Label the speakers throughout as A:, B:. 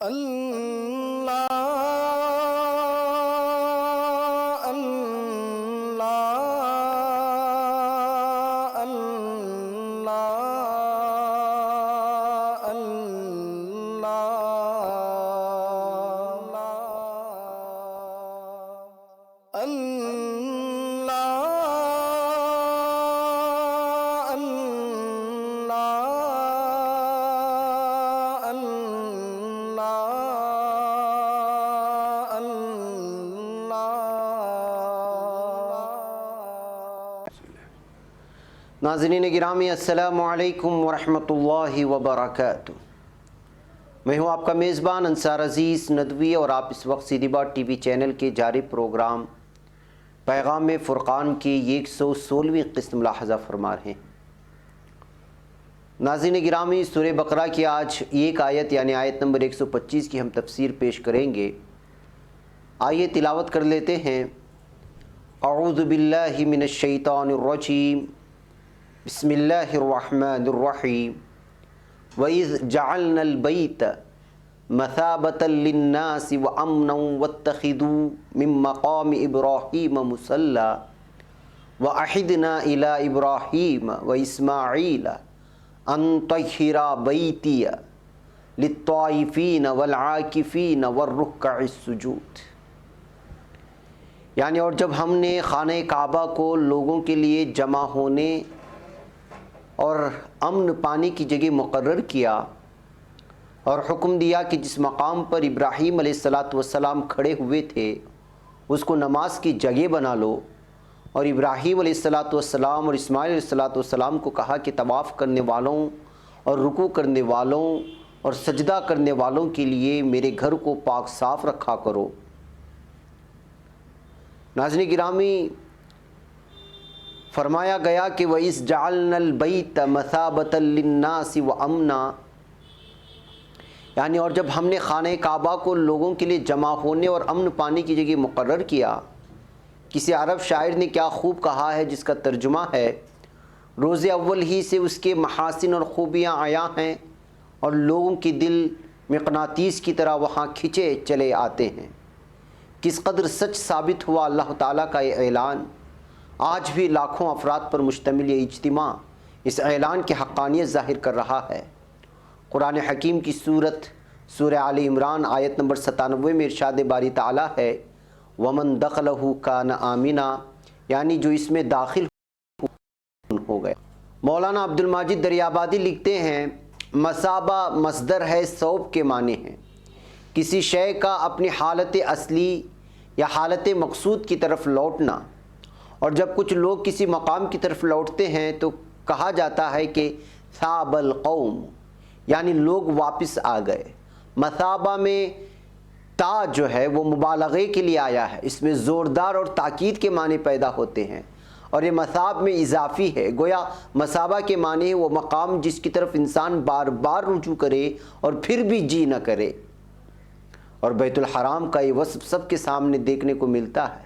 A: اللہ اللہ اللہ اللہ
B: ناظرین گرامی، السلام علیکم ورحمۃ اللہ وبرکاتہ۔ میں ہوں آپ کا میزبان انصار عزیز ندوی، اور آپ اس وقت سیدھی بات ٹی وی چینل کے جاری پروگرام پیغام فرقان کی 116ویں قسط ملاحظہ فرما رہے ہیں۔ ناظرین گرامی، سورہ بقرہ کی آج ایک آیت یعنی آیت نمبر 125 کی ہم تفسیر پیش کریں گے۔ آئیے تلاوت کر لیتے ہیں۔ اعوذ باللہ من الشیطان الرجیم، بسم اللہ الرحمن الرحیم۔ وَإِذْ جَعَلْنَا الْبَيْتَ مَثَابَةً لِلنَّاسِ وَأَمْنًا وَاتَّخِذُوا مِن مَّقَامِ إِبْرَاهِيمَ مُصَلًّى وَأَعِدْنَا إِلَىٰ إِبْرَاهِيمَ وَإِسْمَاعِيلَ أَن طَهِّرَا بَيْتِيَ لِلطَّائِفِينَ وَالْعَاكِفِينَ وَالرُّكَّعِ السُّجُودِ۔ یعنی اور جب ہم نے خانہ کعبہ کو لوگوں کے لیے جمع ہونے اور امن پانے کی جگہ مقرر کیا، اور حکم دیا کہ جس مقام پر ابراہیم علیہ السلام کھڑے ہوئے تھے اس کو نماز کی جگہ بنا لو، اور ابراہیم علیہ السلام اور اسماعیل علیہ السلام کو کہا کہ طواف کرنے والوں اور رکوع کرنے والوں اور سجدہ کرنے والوں کے لیے میرے گھر کو پاک صاف رکھا کرو۔ ناظرین گرامی، فرمایا گیا کہ وَإِذْ جَعَلْنَا الْبَيْتَ مَثَابَةً لِلنَّاسِ وَأَمْنًا، یعنی اور جب ہم نے خانہ کعبہ کو لوگوں کے لیے جمع ہونے اور امن پانے کی جگہ مقرر کیا۔ کسی عرب شاعر نے کیا خوب کہا ہے، جس کا ترجمہ ہے، روز اول ہی سے اس کے محاسن اور خوبیاں عیاں ہیں، اور لوگوں کے دل مقناطیس کی طرح وہاں کھنچے چلے آتے ہیں۔ کس قدر سچ ثابت ہوا اللہ تعالیٰ کا یہ اعلان۔ آج بھی لاکھوں افراد پر مشتمل یہ اجتماع اس اعلان کی حقانیت ظاہر کر رہا ہے۔ قرآن حکیم کی سورہ آل عمران آیت نمبر 97 میں ارشاد باری تعالیٰ ہے، وَمَن دَخَلَهُ كَانَ آمِنًا، یعنی جو اس میں داخل ہو گیا۔ مولانا عبد الماجد دریابادی لکھتے ہیں، مثابہ مصدر ہے، ثوب کے معنی ہیں، کسی شے کا اپنی حالت اصلی یا حالت مقصود کی طرف لوٹنا۔ اور جب کچھ لوگ کسی مقام کی طرف لوٹتے ہیں تو کہا جاتا ہے کہ ثاب القوم، یعنی لوگ واپس آ گئے۔ مثابہ میں تا جو ہے وہ مبالغے کے لیے آیا ہے، اس میں زوردار اور تاکید کے معنی پیدا ہوتے ہیں، اور یہ مثاب میں اضافی ہے۔ گویا مثابہ کے معنی ہے وہ مقام جس کی طرف انسان بار بار رجوع کرے اور پھر بھی جی نہ کرے۔ اور بیت الحرام کا یہ وصف سب کے سامنے دیکھنے کو ملتا ہے۔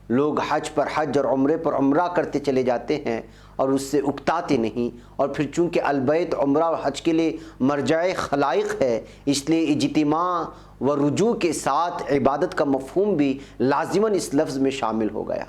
B: لوگ حج پر حج اور عمرے پر عمرہ کرتے چلے جاتے ہیں اور اس سے اکتاتے نہیں، اور پھر چونکہ البیت عمرہ اور حج کے لیے مرجع خلائق ہے، اس لیے اجتماع و رجوع کے ساتھ عبادت کا مفہوم بھی لازماً اس لفظ میں شامل ہو گیا۔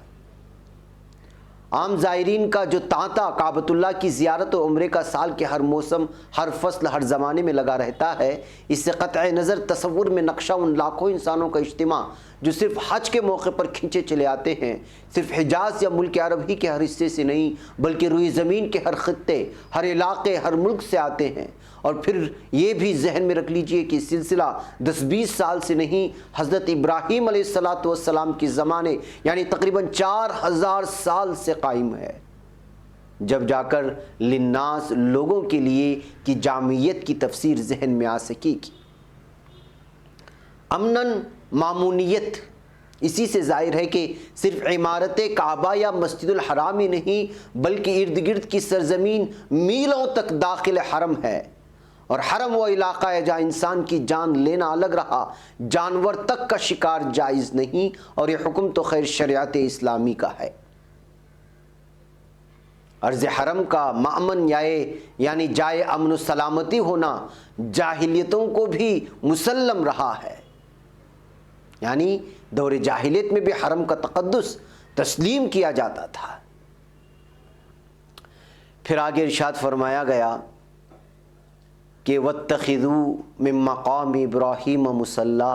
B: عام زائرین کا جو تانتا کعبۃ اللہ کی زیارت و عمرے کا سال کے ہر موسم، ہر فصل، ہر زمانے میں لگا رہتا ہے، اس سے قطع نظر تصور میں نقشہ ان لاکھوں انسانوں کا اجتماع جو صرف حج کے موقع پر کھینچے چلے آتے ہیں، صرف حجاز یا ملک عرب ہی کے ہر حصے سے نہیں بلکہ روئے زمین کے ہر خطے، ہر علاقے، ہر ملک سے آتے ہیں۔ اور پھر یہ بھی ذہن میں رکھ لیجئے کہ سلسلہ 10-20 سال سے نہیں، حضرت ابراہیم علیہ السلام کے زمانے یعنی تقریباً 4000 سال سے قائم ہے، جب جا کر للناس لوگوں کے لیے کی جامعیت کی تفسیر ذہن میں آ سکے گی۔ امناً معمونیت اسی سے ظاہر ہے کہ صرف عمارت کعبہ یا مسجد الحرام ہی نہیں بلکہ ارد گرد کی سرزمین میلوں تک داخل حرم ہے، اور حرم وہ علاقہ ہے جہاں انسان کی جان لینا الگ رہا، جانور تک کا شکار جائز نہیں، اور یہ حکم تو خیر شریعت اسلامی کا ہے۔ عرض حرم کا مأمن یعنی جائے امن و سلامتی ہونا جاہلیتوں کو بھی مسلم رہا ہے، یعنی دور جاہلیت میں بھی حرم کا تقدس تسلیم کیا جاتا تھا۔ پھر آگے ارشاد فرمایا گیا کہ وَاتَّخِذُوا مِن مَّقَامِ إِبْرَاهِيمَ مُصَلًّى،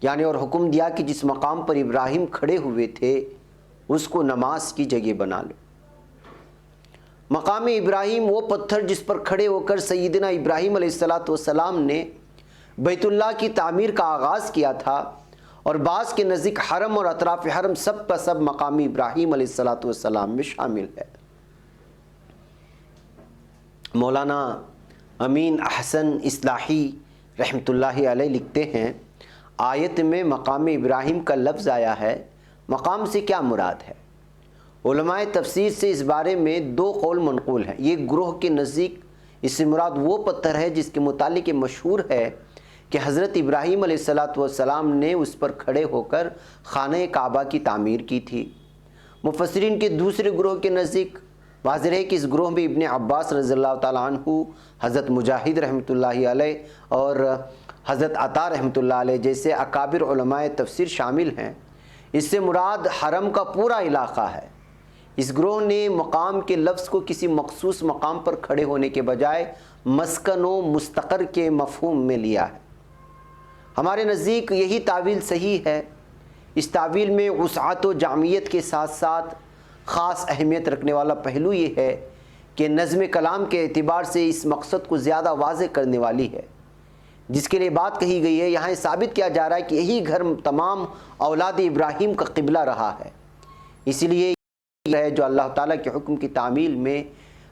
B: یعنی اور حکم دیا کہ جس مقام پر ابراہیم کھڑے ہوئے تھے اس کو نماز کی جگہ بنا لو۔ مقام ابراہیم وہ پتھر جس پر کھڑے ہو کر سیدنا ابراہیم علیہ السلام نے بیت اللہ کی تعمیر کا آغاز کیا تھا، اور بعض کے نزدیک حرم اور اطراف حرم سب کا سب مقام ابراہیم علیہ السلام میں شامل ہے۔ مولانا امین احسن اصلاحی رحمۃ اللہ علیہ لکھتے ہیں، آیت میں مقام ابراہیم کا لفظ آیا ہے، مقام سے کیا مراد ہے؟ علماء تفسیر سے اس بارے میں دو قول منقول ہیں۔ یہ گروہ کے نزدیک اس سے مراد وہ پتھر ہے جس کے متعلق یہ مشہور ہے کہ حضرت ابراہیم علیہ السلام نے اس پر کھڑے ہو کر خانہ کعبہ کی تعمیر کی تھی۔ مفسرین کے دوسرے گروہ کے نزدیک واضح ہے کہ اس گروہ میں ابن عباس رضی اللہ تعالیٰ عنہ، حضرت مجاہد رحمۃ اللہ علیہ اور حضرت عطا رحمۃ اللہ علیہ جیسے اکابر علماء تفسیر شامل ہیں۔ اس سے مراد حرم کا پورا علاقہ ہے۔ اس گروہ نے مقام کے لفظ کو کسی مخصوص مقام پر کھڑے ہونے کے بجائے مسکن و مستقر کے مفہوم میں لیا ہے۔ ہمارے نزدیک یہی تعویل صحیح ہے۔ اس تعویل میں وسعت و جامعیت کے ساتھ ساتھ خاص اہمیت رکھنے والا پہلو یہ ہے کہ نظم کلام کے اعتبار سے اس مقصد کو زیادہ واضح کرنے والی ہے، جس کے لیے بات کہی گئی ہے۔ یہاں ثابت کیا جا رہا ہے کہ یہی گھر تمام اولاد ابراہیم کا قبلہ رہا ہے، اس لیے یہ ہے جو اللہ تعالیٰ کے حکم کی تعمیل میں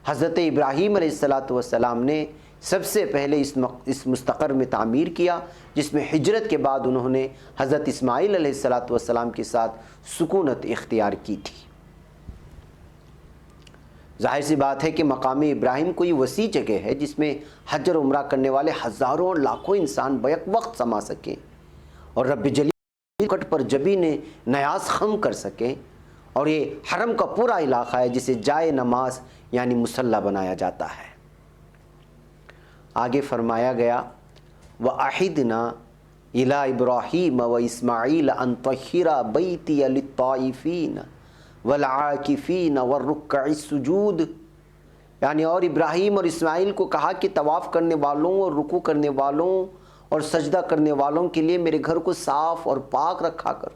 B: حضرت ابراہیم علیہ السلام نے سب سے پہلے اس مستقر میں تعمیر کیا، جس میں ہجرت کے بعد انہوں نے حضرت اسماعیل علیہ السلام کے ساتھ سکونت اختیار کی تھی۔ ظاہر سی بات ہے کہ مقام ابراہیم کوئی وسیع جگہ ہے جس میں حج اور عمرہ کرنے والے ہزاروں اور لاکھوں انسان بیک وقت سما سکیں اور رب جلیل کٹ پر جبین نیاز خم کر سکیں، اور یہ حرم کا پورا علاقہ ہے جسے جائے نماز یعنی مصلی بنایا جاتا ہے۔ آگے فرمایا گیا وَأَحِدْنَا إِلَىٰ إِبْرَاهِيمَ وَإِسْمَاعِيلَ أَن طَهِّرَ بَيْتِيَ لِلطَّائِفِينَ وَالْعَاكِفِينَ وَالرُّكَّعِ السُّجُودِ، یعنی اور ابراہیم اور اسماعیل کو کہا کہ طواف کرنے والوں اور رکوع کرنے والوں اور سجدہ کرنے والوں کے لیے میرے گھر کو صاف اور پاک رکھا کرو۔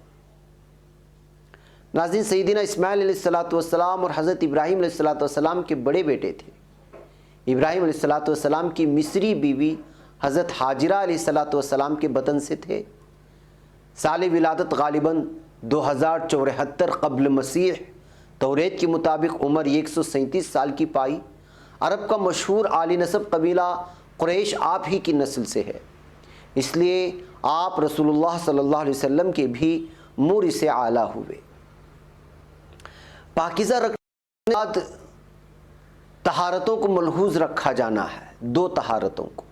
B: ناظرین، سیدنا اسماعیل علیہ السلام اور حضرت ابراہیم علیہ السلام کے بڑے بیٹے تھے۔ ابراہیم علیہ السلام کی مصری بیوی حضرت حاجرہ علیہ السلام کے بطن سے تھے۔ سال ولادت غالباً 2074 قبل مسیح، توریت کے مطابق عمر 137 سال کی پائی۔ عرب کا مشہور عالی نسب قبیلہ قریش آپ ہی کی نسل سے ہے، اس لیے آپ رسول اللہ صلی اللہ علیہ وسلم کے بھی مورث اعلیٰ ہوئے۔ پاکیزہ رکھنے کے بعد طہارتوں کو ملحوظ رکھا جانا ہے، دو طہارتوں کو،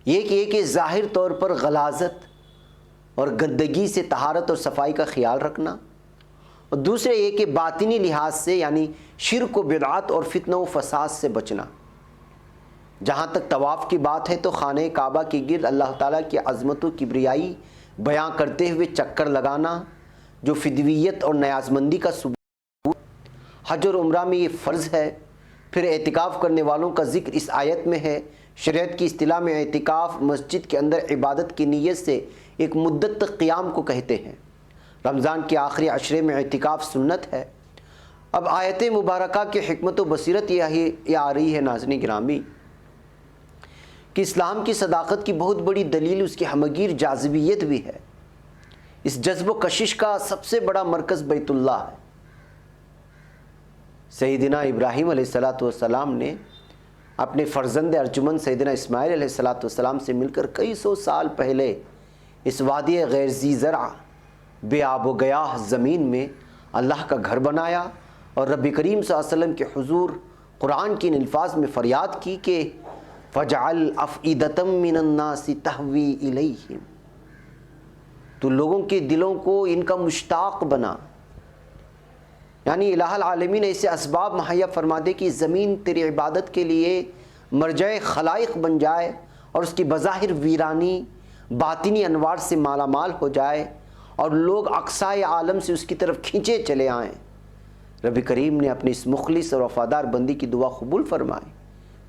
B: یہ کہ ظاہر طور پر غلاظت اور گندگی سے طہارت اور صفائی کا خیال رکھنا، اور دوسرے یہ کہ باطنی لحاظ سے یعنی شرک و بدعات اور فتنہ و فساد سے بچنا۔ جہاں تک طواف کی بات ہے تو خانہ کعبہ کے گرد اللہ تعالیٰ کی عظمت و کبریائی بیان کرتے ہوئے چکر لگانا جو فدویت اور نیازمندی کا ثبوت، حج اور عمرہ میں یہ فرض ہے۔ پھر اعتکاف کرنے والوں کا ذکر اس آیت میں ہے۔ شریعت کی اصطلاح میں اعتکاف مسجد کے اندر عبادت کی نیت سے ایک مدت تک قیام کو کہتے ہیں۔ رمضان کے آخری عشرے میں اعتکاف سنت ہے۔ اب آیت مبارکہ کی حکمت و بصیرت یہ آ رہی ہے ناظرین گرامی کہ اسلام کی صداقت کی بہت بڑی دلیل اس کی ہمگیر جاذبیت بھی ہے۔ اس جذب و کشش کا سب سے بڑا مرکز بیت اللہ ہے۔ سیدنا ابراہیم علیہ السلام نے اپنے فرزند ارجمند سیدنا اسماعیل علیہ السلام سے مل کر کئی سو سال پہلے اس وادی غیر ذی زرع بے آب و گیاہ زمین میں اللہ کا گھر بنایا، اور رب کریم صلی اللہ علیہ وسلم کے حضور قرآن کی ان الفاظ میں فریاد کی کہ فَجْعَلْ أَفْئِدَةً مِّنَ النَّاسِ تَهْوِي إِلَيْهِمْ، تو لوگوں کے دلوں کو ان کا مشتاق بنا۔ یعنی الہ العالمین ایسے اسباب مہیا فرما دے کہ زمین تیری عبادت کے لیے مرجع خلائق بن جائے اور اس کی بظاہر ویرانی باطنی انوار سے مالا مال ہو جائے اور لوگ اقصائے عالم سے اس کی طرف کھینچے چلے آئیں۔ رب کریم نے اپنی اس مخلص اور وفادار بندی کی دعا قبول فرمائی۔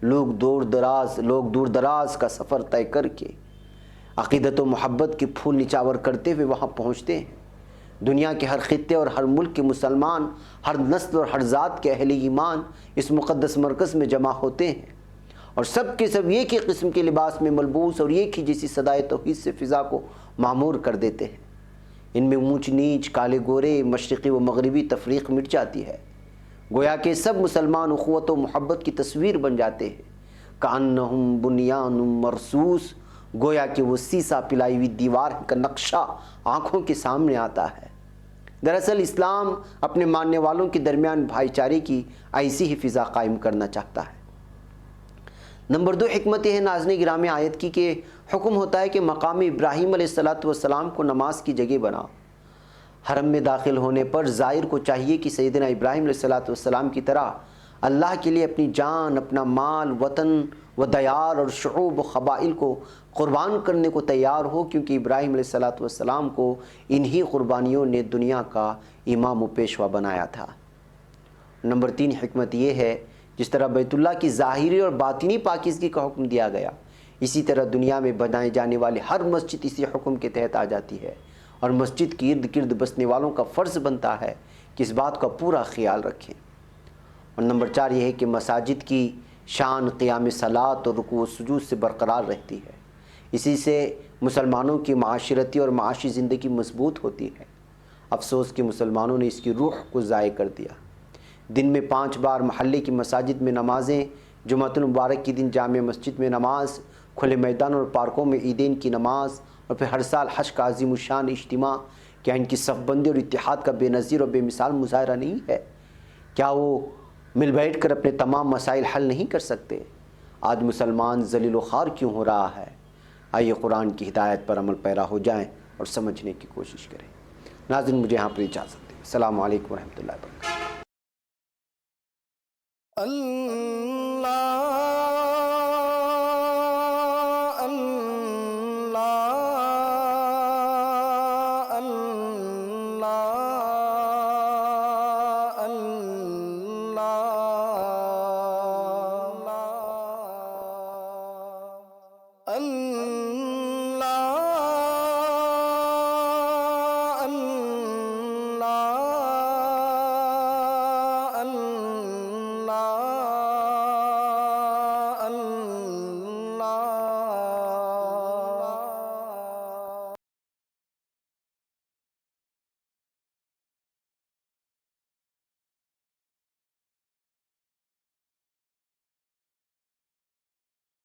B: لوگ دور دراز کا سفر طے کر کے عقیدت و محبت کے پھول نچاور کرتے ہوئے وہاں پہنچتے ہیں۔ دنیا کے ہر خطے اور ہر ملک کے مسلمان، ہر نسل اور ہر ذات کے اہل ایمان اس مقدس مرکز میں جمع ہوتے ہیں، اور سب کے سب ایک ہی قسم کے لباس میں ملبوس اور ایک ہی جیسی صدائے توحید سے فضا کو معمور کر دیتے ہیں۔ ان میں اونچ نیچ، کالے گورے، مشرقی و مغربی تفریق مٹ جاتی ہے۔ گویا کہ سب مسلمان اخوت و محبت کی تصویر بن جاتے ہیں۔ کأنہم بنیان مرصوص، گویا کہ وہ سیسا پلائی ہوئی دیوار کا نقشہ آنکھوں کے سامنے آتا ہے۔ دراصل اسلام اپنے ماننے والوں کے درمیان بھائی چارے کی ایسی ہی فضا قائم کرنا چاہتا ہے۔ نمبر 2 حکمت یہ ہے ناظرین گرامی آیت کی کہ حکم ہوتا ہے کہ مقام ابراہیم علیہ السلام کو نماز کی جگہ بناؤ۔ حرم میں داخل ہونے پر زائر کو چاہیے کہ سیدنا ابراہیم علیہ السلام کی طرح اللہ کے لیے اپنی جان، اپنا مال، وطن و دیار اور شعوب و قبائل کو قربان کرنے کو تیار ہو، کیونکہ ابراہیم علیہ السلام کو انہی قربانیوں نے دنیا کا امام و پیشوا بنایا تھا۔ نمبر 3 حکمت یہ ہے، جس طرح بیت اللہ کی ظاہری اور باطنی پاکیزگی کا حکم دیا گیا، اسی طرح دنیا میں بنائے جانے والی ہر مسجد اسی حکم کے تحت آ جاتی ہے، اور مسجد کے ارد گرد بسنے والوں کا فرض بنتا ہے کہ اس بات کا پورا خیال رکھیں۔ اور نمبر 4 یہ ہے کہ مساجد کی شان قیام صلاۃ اور رکوع و سجود سے برقرار رہتی ہے، اسی سے مسلمانوں کی معاشرتی اور معاشی زندگی مضبوط ہوتی ہے۔ افسوس کہ مسلمانوں نے اس کی روح کو ضائع کر دیا۔ دن میں 5 بار محلے کی مساجد میں نمازیں، جمعہ المبارک کے دن جامع مسجد میں نماز، کھلے میدانوں اور پارکوں میں عیدین کی نماز، اور پھر ہر سال حج کا عظیم الشان اجتماع، کیا ان کی صف بندی اور اتحاد کا بے نظیر اور بے مثال مظاہرہ نہیں ہے؟ کیا وہ مل بیٹھ کر اپنے تمام مسائل حل نہیں کر سکتے؟ آج مسلمان ذلیل و خوار کیوں ہو رہا ہے؟ آئیے قرآن کی ہدایت پر عمل پیرا ہو جائیں اور سمجھنے کی کوشش کریں۔ ناظرین مجھے یہاں پر اجازت دیں۔ السلام علیکم ورحمۃ اللہ وبرکاتہ۔